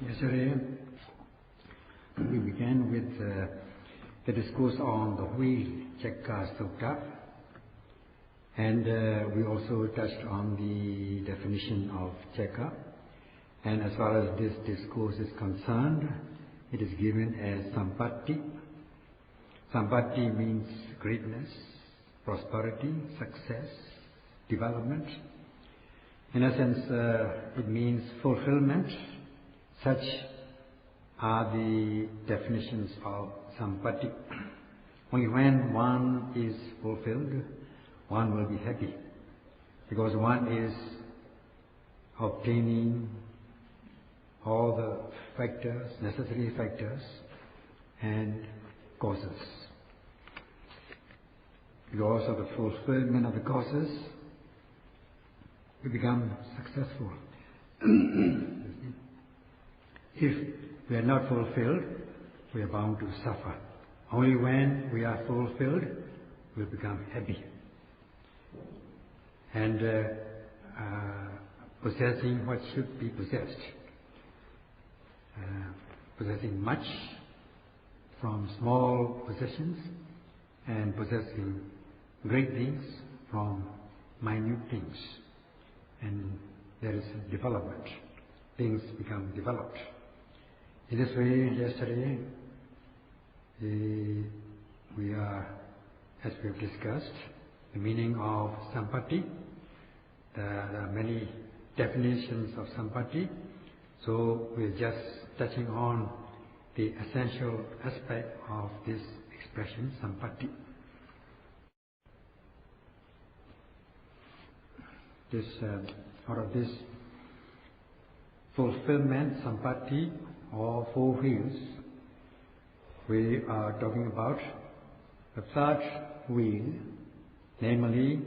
Yesterday we began with the discourse on the wheel, Chakka Sutta, and we also touched on the definition of Chakka. And as far as this discourse is concerned, it is given as Sampatti. Sampatti means greatness, prosperity, success, development. In essence, it means fulfillment. Such are the definitions of Sampatti. Only when one is fulfilled, one will be happy, because one is obtaining all the factors, necessary factors and causes. Because of the fulfillment of the causes, we become successful. If we are not fulfilled, we are bound to suffer. Only when we are fulfilled, we become happy. And possessing what should be possessed. Possessing much from small possessions, and possessing great things from minute things. And there is development. Things become developed. In this way, yesterday, we are, as we have discussed, the meaning of Sampatti. There are many definitions of Sampatti, so we are just touching on the essential aspect of this expression, Sampatti. Out of this fulfillment, Sampatti, or four wheels, we are talking about the third wheel, namely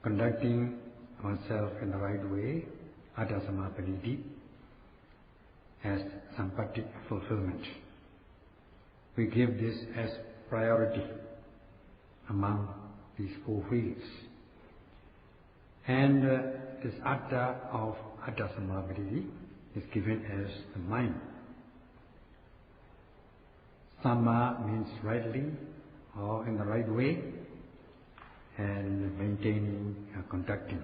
conducting oneself in the right way, Attasamma Panidhi, as Sampatti fulfillment. We give this as priority among these four wheels. And this Atta of Attasamma Panidhi is given as the mind. Samma means rightly or in the right way, and maintaining, conducting.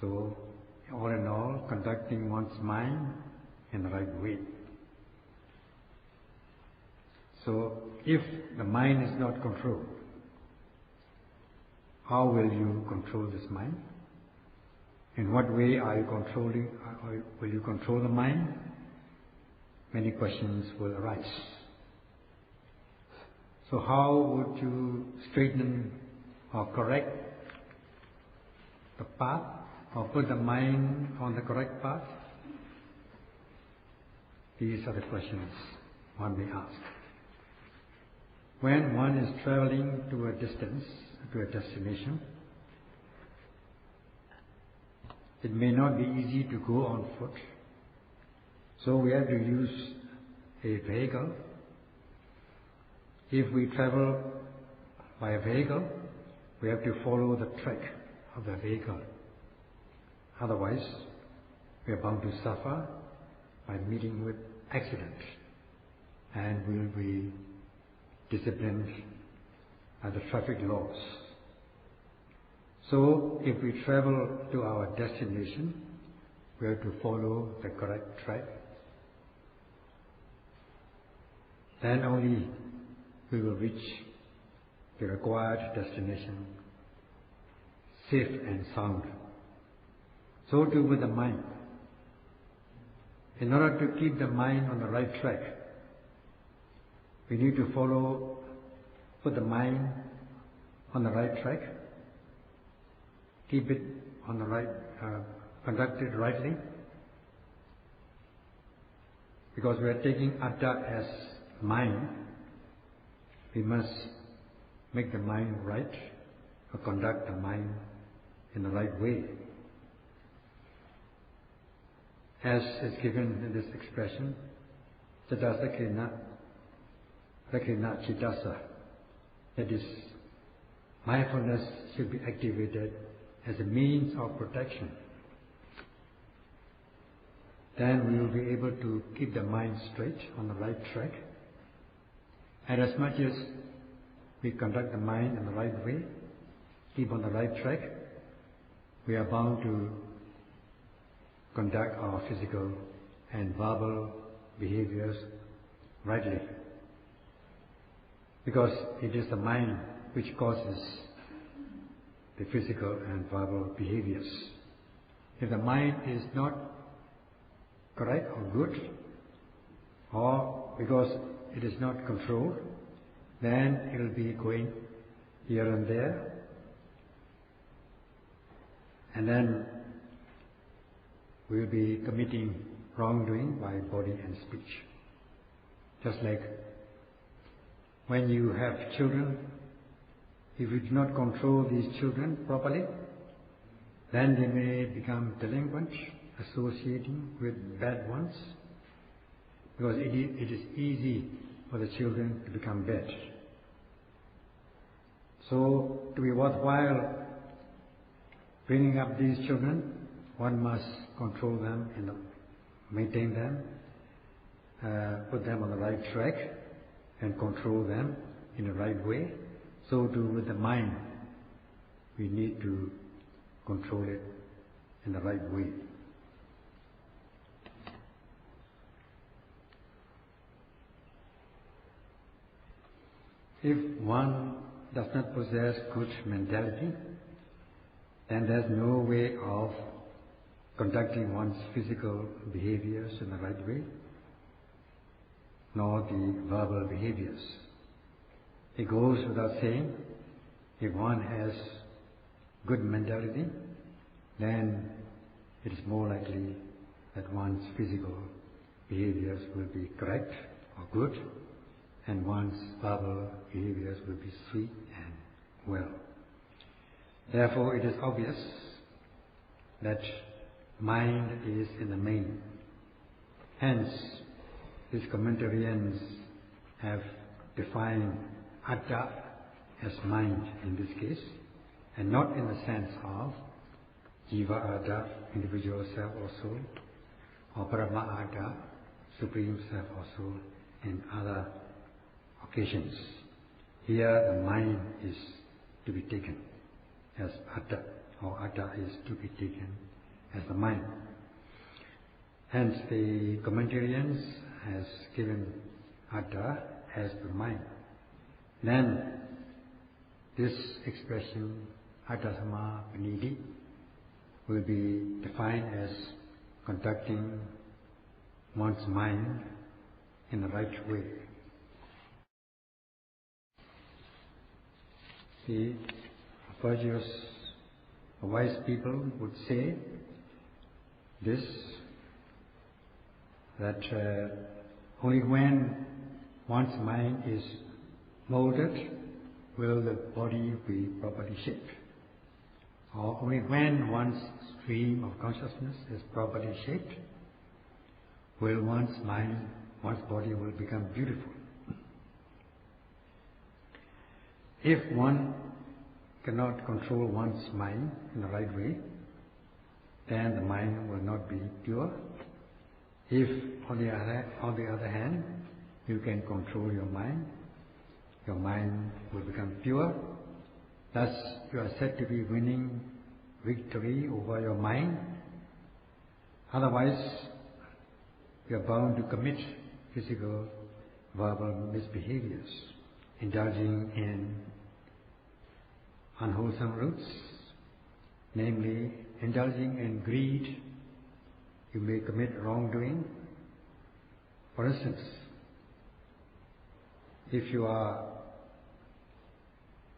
So, all in all, conducting one's mind in the right way. So, if the mind is not controlled, how will you control this mind? In what way are you controlling? Will you control the mind? Many questions will arise. So how would you straighten or correct the path, or put the mind on the correct path? These are the questions one may ask. When one is traveling to a distance, to a destination, it may not be easy to go on foot. So we have to use a vehicle. If we travel by a vehicle, we have to follow the track of the vehicle. Otherwise, we are bound to suffer by meeting with accidents, and we will be disciplined by the traffic laws. So, if we travel to our destination, we have to follow the correct track. Then only we will reach the required destination safe and sound. So too with the mind. In order to keep the mind on the right track, we need to put the mind on the right track, keep it on the right, conducted rightly, because we are taking Atta as mind. We must make the mind right, or conduct the mind in the right way. As is given in this expression, Citta Sakhina Cittasa, that is, mindfulness should be activated as a means of protection. then we will be able to keep the mind straight on the right track. And as much as we conduct the mind in the right way, keep on the right track, we are bound to conduct our physical and verbal behaviors rightly. Because it is the mind which causes the physical and verbal behaviors. If the mind is not correct or good, or because it is not controlled, then it will be going here and there, and then we will be committing wrongdoing by body and speech. Just like when you have children, if you do not control these children properly, then they may become delinquent, associating with bad ones, because it is easy for the children to become bad. So, to be worthwhile bringing up these children, one must control them, maintain them, put them on the right track, and control them in the right way. So too with the mind, we need to control it in the right way. If one does not possess good mentality, then there's no way of conducting one's physical behaviors in the right way, nor the verbal behaviors. It goes without saying, if one has good mentality, then it is more likely that one's physical behaviors will be correct or good, and one's verbal behaviors will be sweet and well. Therefore, it is obvious that mind is in the main. Hence, these commentarians have defined Atta as mind in this case, and not in the sense of Jiva Atta, individual self or soul, or Brahma Atta, supreme self or soul, in other occasions. Here the mind is to be taken as Atta, or Atta is to be taken as the mind. Hence the commentarians has given Atta as the mind. Then this expression Attasamma Panidhi will be defined as conducting one's mind in the right way. The virtuous, wise people would say this, that only when one's mind is molded will the body be properly shaped. Or only when one's stream of consciousness is properly shaped will one's mind, one's body will become beautiful. If one cannot control one's mind in the right way, then the mind will not be pure. If, on the other hand, you can control your mind will become pure. Thus, you are said to be winning victory over your mind. Otherwise, you are bound to commit physical, verbal misbehaviors, indulging in unwholesome roots, namely indulging in greed. You may commit wrongdoing. For instance, if you are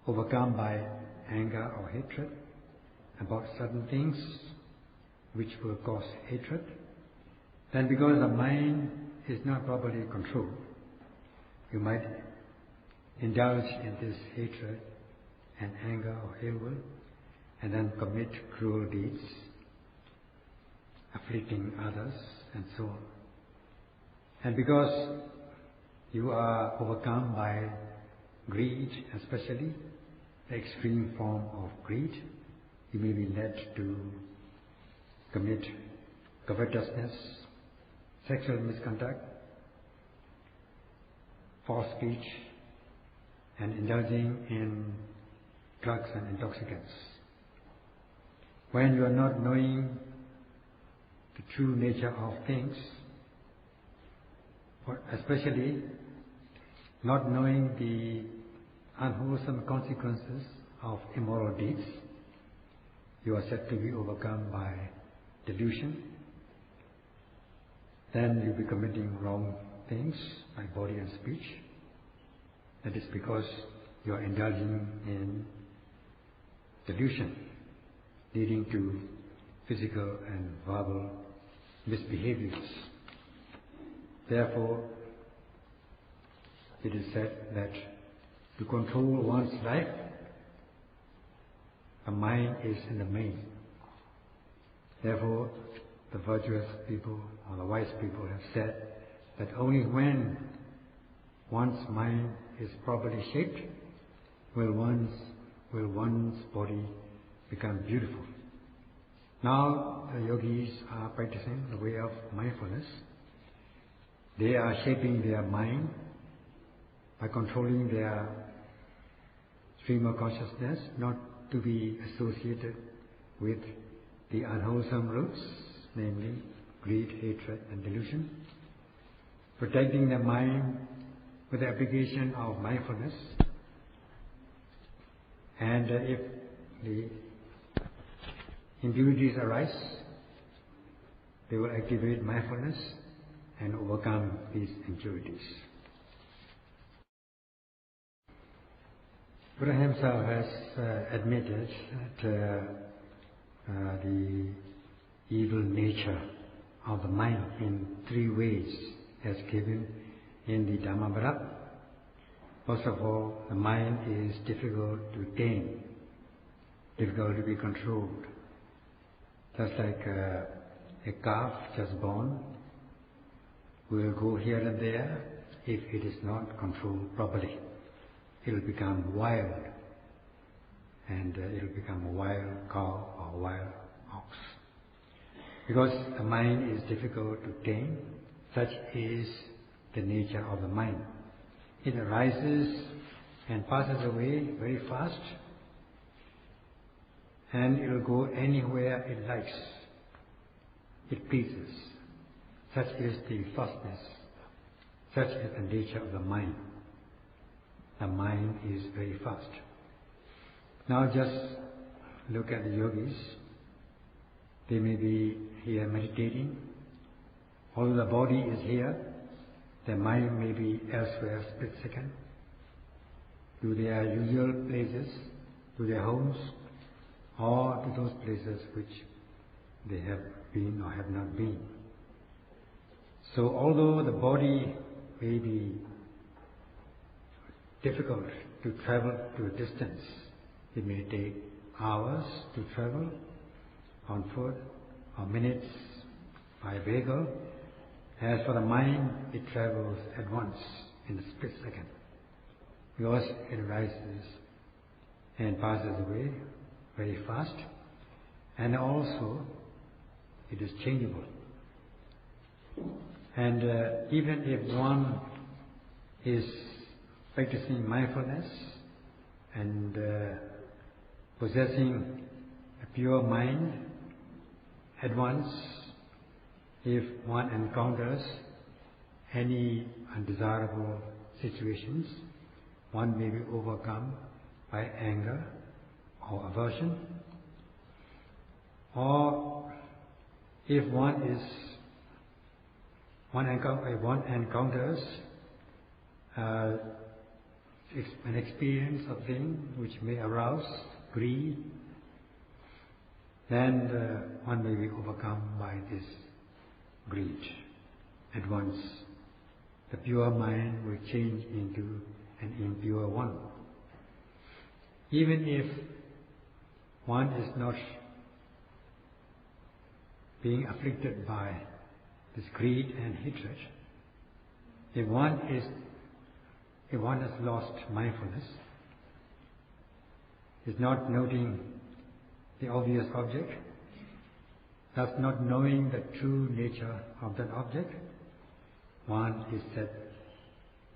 overcome by anger or hatred about certain things which will cause hatred, then because the mind is not properly controlled, you might indulge in this hatred and anger or ill will, and then commit cruel deeds, afflicting others, and so on. And because you are overcome by greed, especially the extreme form of greed, you may be led to commit covetousness, sexual misconduct, false speech, and indulging in drugs and intoxicants. When you are not knowing the true nature of things, or especially not knowing the unwholesome consequences of immoral deeds, you are said to be overcome by delusion. Then you'll be committing wrong things by body and speech. That is because you are indulging in delusion, leading to physical and verbal misbehaviors. Therefore, it is said that to control one's life, the mind is in the main. Therefore, the virtuous people or the wise people have said that only when one's mind is properly shaped will one's body become beautiful. Now the yogis are practicing the way of mindfulness. They are shaping their mind by controlling their stream of consciousness not to be associated with the unwholesome roots, namely greed, hatred and delusion. Protecting the mind with the application of mindfulness. And if the impurities arise, they will activate mindfulness and overcome these impurities. Buddha himself has admitted that the evil nature of the mind in 3 ways as given in the Dhamma. First of all, the mind is difficult to tame, difficult to be controlled. Just like a calf just born will go here and there if it is not controlled properly. It will become wild, and it will become a wild cow or wild ox. Because the mind is difficult to tame, such is the nature of the mind. It arises and passes away very fast, and it will go anywhere it likes. It pleases. Such is the fastness. Such is the nature of the mind. The mind is very fast. Now just look at the yogis. They may be here meditating. Although the body is here, their mind may be elsewhere split second, to their usual places, to their homes, or to those places which they have been or have not been. So although the body may be difficult to travel to a distance, it may take hours to travel on foot or minutes by vehicle. As for the mind, it travels at once in a split second, because it arises and passes away very fast, and also it is changeable. And even if one is practicing mindfulness and possessing a pure mind, at once, if one encounters any undesirable situations, one may be overcome by anger or aversion. Or if one encounters an experience of thing which may arouse greed, then one may be overcome by this greed. At once, the pure mind will change into an impure one. Even if one is not being afflicted by this greed and hatred, if one has lost mindfulness, is not noting the obvious object, thus not knowing the true nature of that object, one is said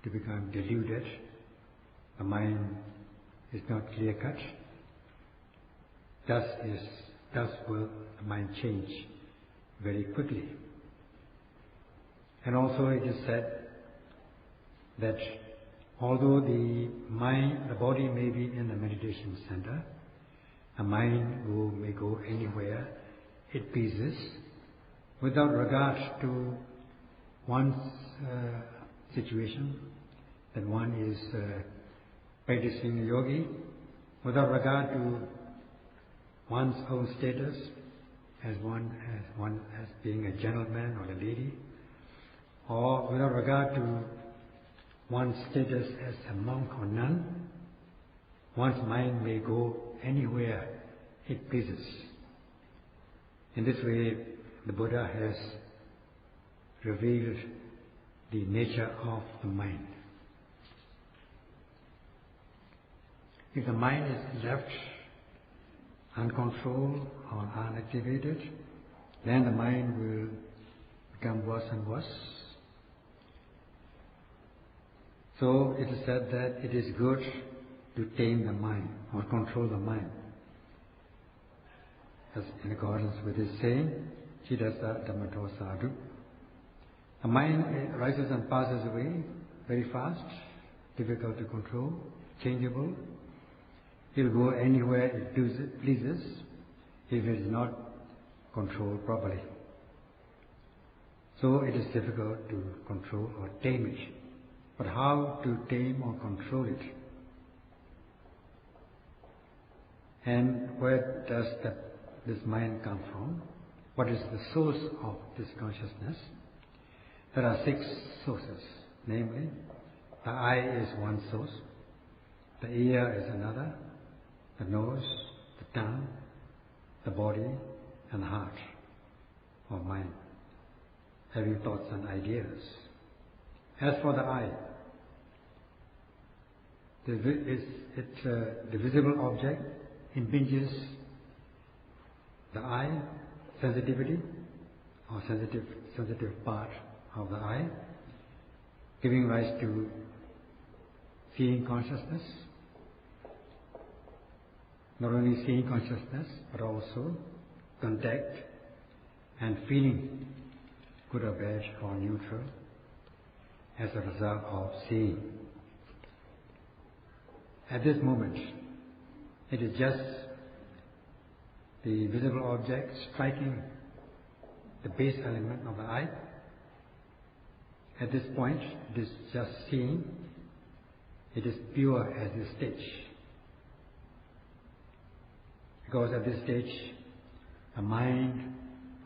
to become deluded. The mind is not clear-cut. Thus will the mind change very quickly. And also it is said that although the body may be in the meditation center, the mind may go anywhere it pleases, without regard to one's situation, that one is practicing yogi, without regard to one's own status as being a gentleman or a lady, or without regard to one's status as a monk or nun. One's mind may go anywhere it pleases. In this way, the Buddha has revealed the nature of the mind. If the mind is left uncontrolled or unactivated, then the mind will become worse and worse. So it is said that it is good to tame the mind or control the mind. As in accordance with his saying, Chidasa Dhammato Sadhu. The mind rises and passes away very fast, difficult to control, changeable. It will go anywhere it pleases if it is not controlled properly. So it is difficult to control or tame it. But how to tame or control it? And where does this mind come from? What is the source of this consciousness? There are 6 sources, namely, the eye is one source, the ear is another, the nose, the tongue, the body, and the heart, or mind, having thoughts and ideas. As for the eye, the visible object impinges the eye, sensitivity, or sensitive part of the eye, giving rise to seeing consciousness. Not only seeing consciousness, but also contact and feeling, good or bad or neutral, as a result of seeing. At this moment, it is just the visible object striking the base element of the eye. At this point, it is just seeing. It is pure at this stage. Because at this stage, a mind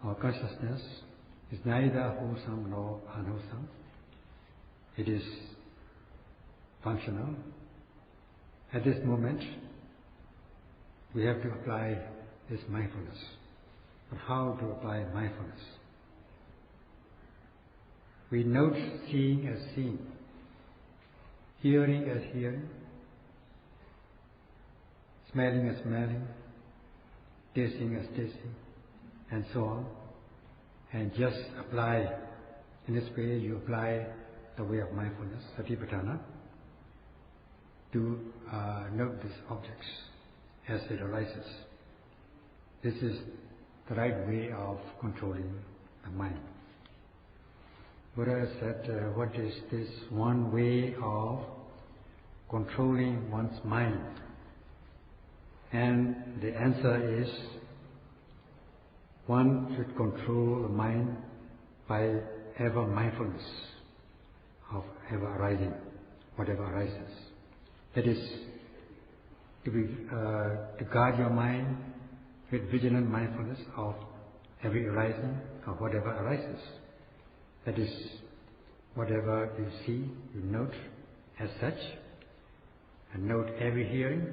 or consciousness is neither wholesome nor unwholesome. It is functional. At this moment, we have to apply this mindfulness. But how to apply mindfulness? We note seeing as seeing, hearing as hearing, smelling as smelling, tasting as tasting, and so on. And just apply, in this way you apply the way of mindfulness, Satipatthana, to note these objects as it arises. This is the right way of controlling the mind. Buddha said, what is this one way of controlling one's mind? And the answer is, one should control the mind by ever mindfulness of ever arising, whatever arises. That is, to guard your mind with vigilant mindfulness of every arising of whatever arises. That is, whatever you see, you note as such, and note every hearing,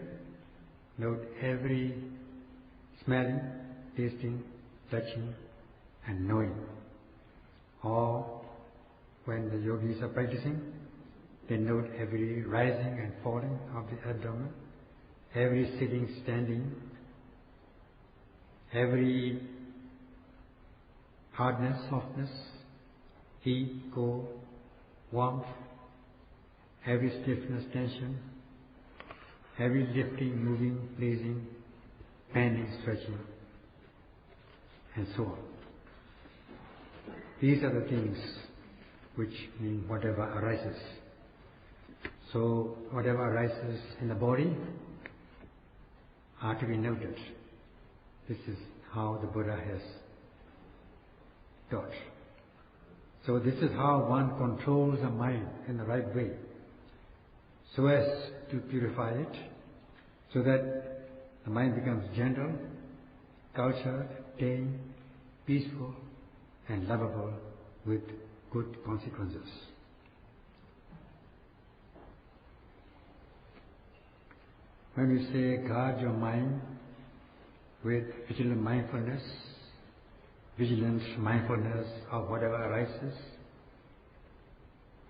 note every smelling, tasting, touching, and knowing. Or when the yogis are practicing, they note every rising and falling of the abdomen, every sitting, standing, every hardness, softness, heat, cold, warmth, heavy stiffness, tension, heavy lifting, moving, pleasing, bending, stretching, and so on. These are the things which mean whatever arises. So whatever arises in the body are to be noted. This is how the Buddha has taught. So this is how one controls the mind in the right way, so as to purify it, so that the mind becomes gentle, cultured, tame, peaceful, and lovable with good consequences. When we say guard your mind with vigilant mindfulness of whatever arises,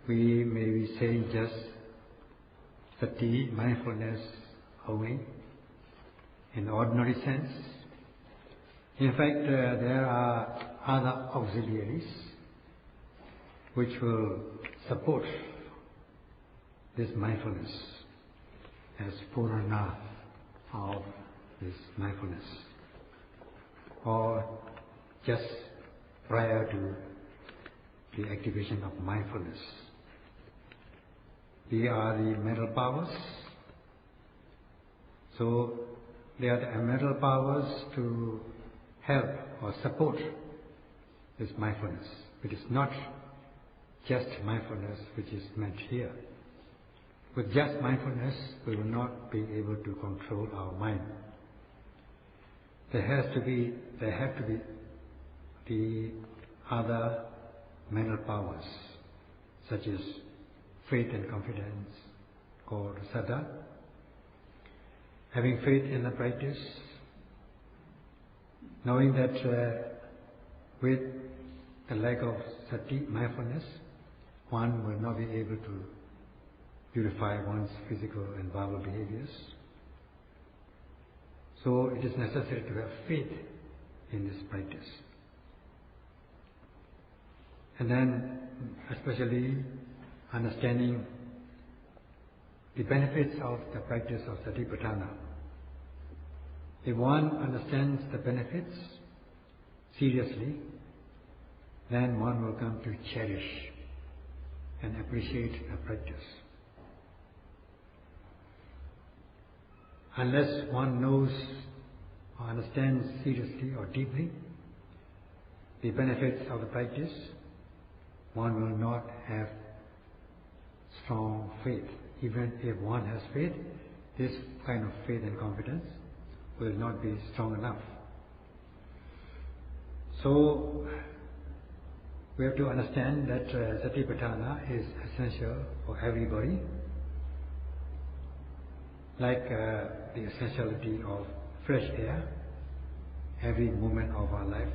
we may be saying just sati, mindfulness only, in ordinary sense. In fact, there are other auxiliaries which will support this mindfulness as purana of this mindfulness, or just prior to the activation of mindfulness. They are the mental powers. So they are the mental powers to help or support this mindfulness. It is not just mindfulness which is meant here. With just mindfulness, we will not be able to control our mind. There have to be the other mental powers, such as faith and confidence, called saddha. Having faith in the practice, knowing that with the lack of sati, mindfulness, one will not be able to purify one's physical and verbal behaviors. So it is necessary to have faith in this practice. And then especially understanding the benefits of the practice of Satipatthana. If one understands the benefits seriously, then one will come to cherish and appreciate the practice. Unless one knows or understands seriously or deeply the benefits of the practice, one will not have strong faith. Even if one has faith, this kind of faith and confidence will not be strong enough. So we have to understand that Satipatthana is essential for everybody, like the essentiality of fresh air every moment of our life.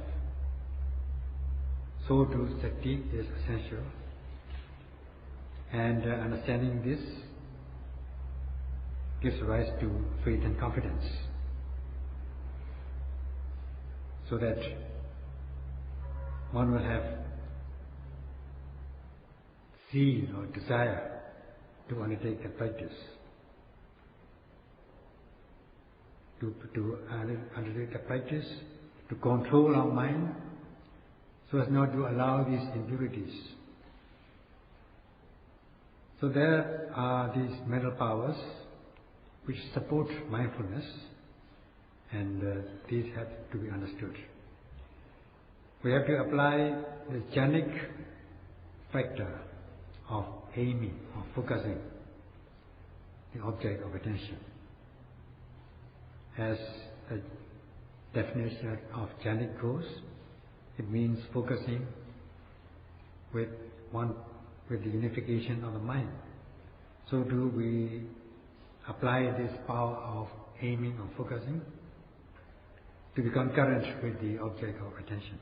So too Sati is essential, and understanding this gives rise to faith and confidence, so that one will have zeal or desire to undertake the practice, to undertake the practice, to control our mind so as not to allow these impurities. So there are these mental powers which support mindfulness, and these have to be understood. We have to apply the jhanic factor of aiming, of focusing the object of attention. As the definition of jhanic goes, it means focusing with the unification of the mind. So do we apply this power of aiming or focusing to be concurrent with the object of attention.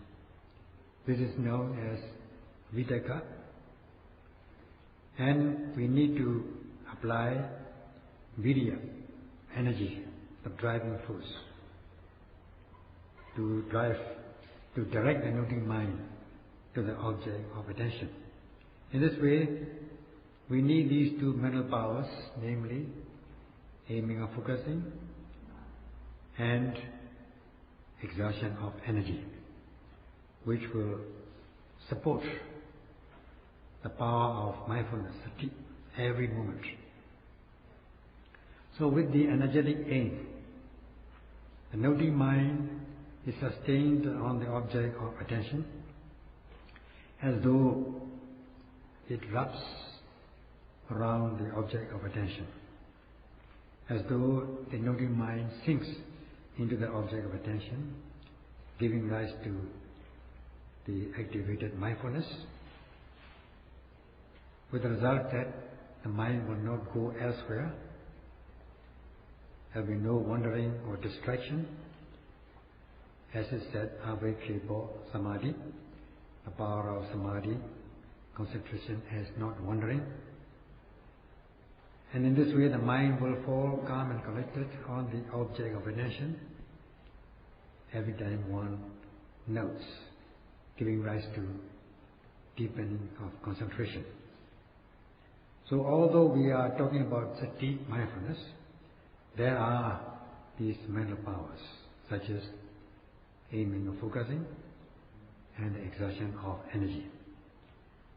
This is known as vitakka, and we need to apply virya, energy, the driving force, to drive to direct the noting mind to the object of attention. In this way, we need these two mental powers, namely aiming or focusing and exertion of energy, which will support the power of mindfulness every moment. So with the energetic aim, the noting mind is sustained on the object of attention as though it wraps around the object of attention, as though the noting mind sinks into the object of attention, giving rise to the activated mindfulness, with the result that the mind will not go elsewhere. There will be no wandering or distraction. As is said, Avekripo Samadhi, the power of Samadhi, concentration is not wandering. And in this way the mind will fall calm and collected on the object of attention every time one notes, giving rise to deepening of concentration. So although we are talking about sati, mindfulness, there are these mental powers such as aiming or focusing and the exertion of energy.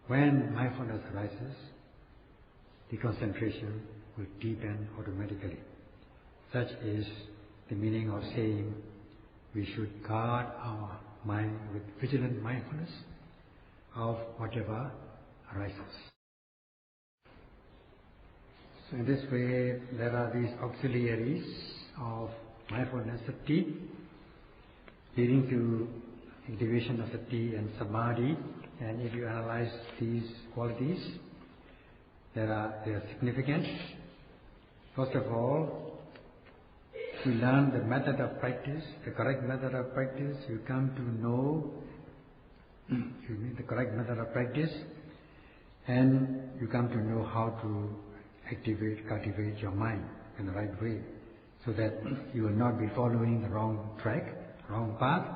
When mindfulness arises, the concentration will deepen automatically. Such is the meaning of saying we should guard our mind with vigilant mindfulness of whatever arises. So in this way, there are these auxiliaries of mindfulness, sati, leading to activation of sati and samadhi. And if you analyze these qualities, they are significant. First of all, we learn the method of practice, the correct method of practice. You come to know the correct method of practice, and you come to know how to cultivate your mind in the right way, so that you will not be following the wrong track, wrong path.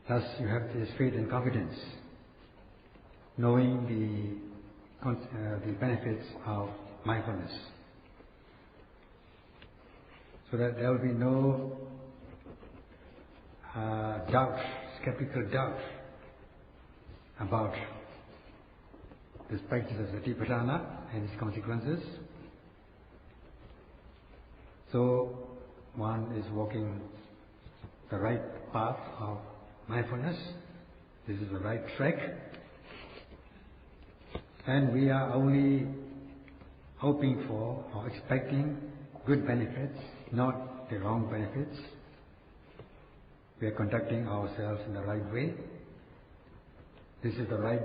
Thus, you have this faith and confidence, knowing the benefits of mindfulness, so that there will be no doubt, skeptical doubt about this practice of Vipassana and its consequences. So one is walking the right path of mindfulness. This is the right track. And we are only hoping for or expecting good benefits, not the wrong benefits. We are conducting ourselves in the right way. This is the right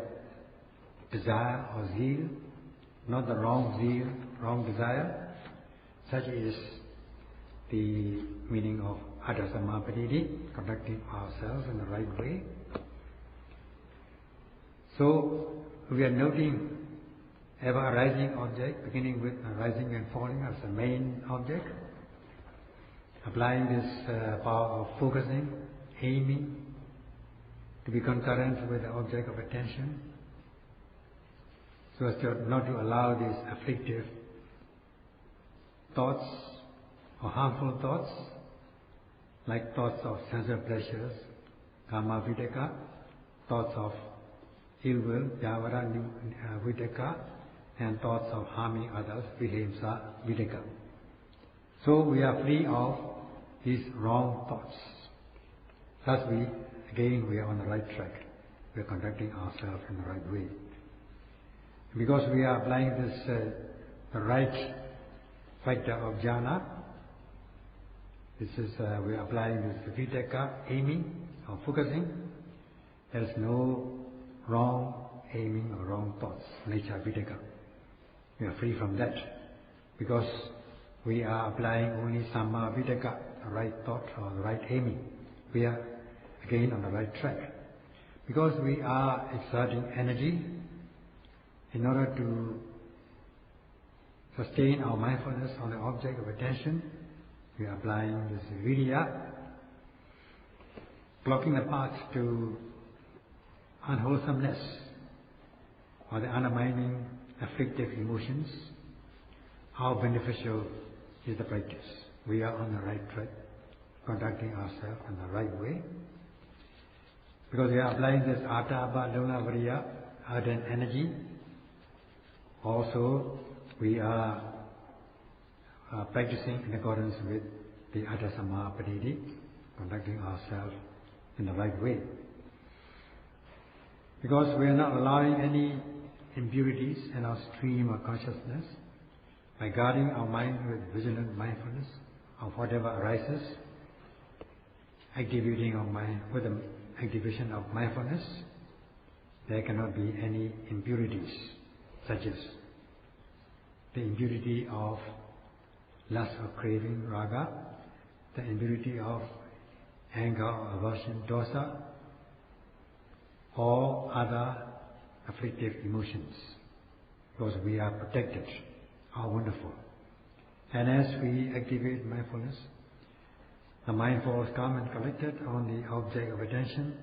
desire or zeal, not the wrong zeal, wrong desire. Such is the meaning of Attasamma Panidhi, conducting ourselves in the right way. So we are noting ever arising object, beginning with arising and falling as the main object, applying this power of focusing, aiming, to be concurrent with the object of attention, so as not to allow these afflictive thoughts or harmful thoughts, like thoughts of sensual pleasures, kama videka, thoughts of ill will, javara videka, and thoughts of harming others, vihimsa videka. So we are free of these wrong thoughts. Thus we are on the right track. We are conducting ourselves in the right way. Because we are applying this the right factor of jhana, we are applying this videka, aiming or focusing. There is no wrong aiming or wrong thoughts, nature videka. We are free from that, because we are applying only samma videka, the right thought or the right aiming. We are again on the right track, because we are exerting energy in order to sustain our mindfulness on the object of attention. We are applying this virya blocking the path to unwholesomeness or the undermining afflictive emotions, how beneficial is the practice? We are on the right track, conducting ourselves in the right way, because we are applying this Atthabha Luna Variya, ardent energy. Also, we are practicing in accordance with the Attasamma Panidhi, conducting ourselves in the right way. Because we are not allowing any impurities in our stream of consciousness, by guarding our mind with vigilant mindfulness of whatever arises, activating our mind with the activation of mindfulness, there cannot be any impurities, such as the impurity of lust or craving, raga, the impurity of anger or aversion, dosa, or other afflictive emotions, because we are protected. How wonderful. And as we activate mindfulness, the mind falls calm and collected on the object of attention.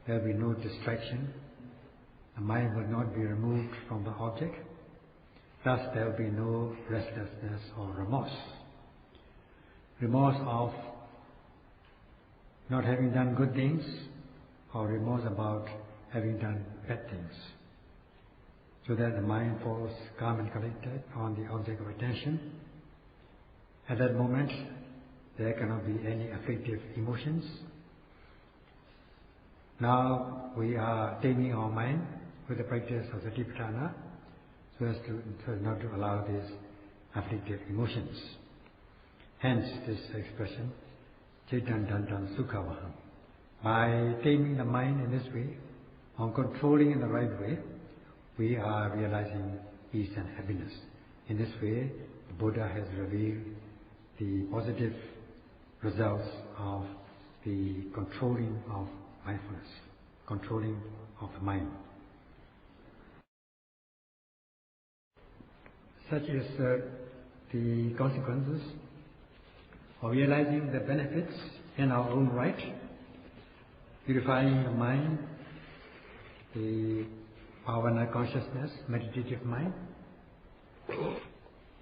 There will be no distraction. The mind will not be removed from the object. Thus there will be no restlessness or remorse. Remorse of not having done good things, or remorse about having done bad things. So that the mind falls calm and collected on the object of attention. At that moment, there cannot be any afflictive emotions. Now we are taming our mind with the practice of Satipatthana, so as not to allow these afflictive emotions. Hence this expression, Cetan Dantam Sukhavaham. By taming the mind in this way, on controlling in the right way, we are realizing peace and happiness. In this way, the Buddha has revealed the positive results of the controlling of mindfulness, controlling of the mind. Such is the consequences of realizing the benefits in our own right, purifying the mind, the Bhavana consciousness, meditative mind.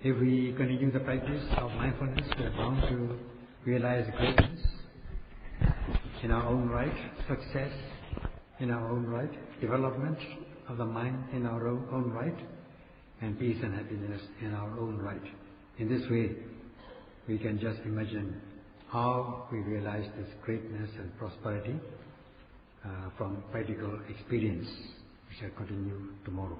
If we continue the practice of mindfulness, we are bound to realize greatness in our own right, success in our own right, development of the mind in our own right, and peace and happiness in our own right. In this way, we can just imagine how we realize this greatness and prosperity from practical experience. We shall continue tomorrow.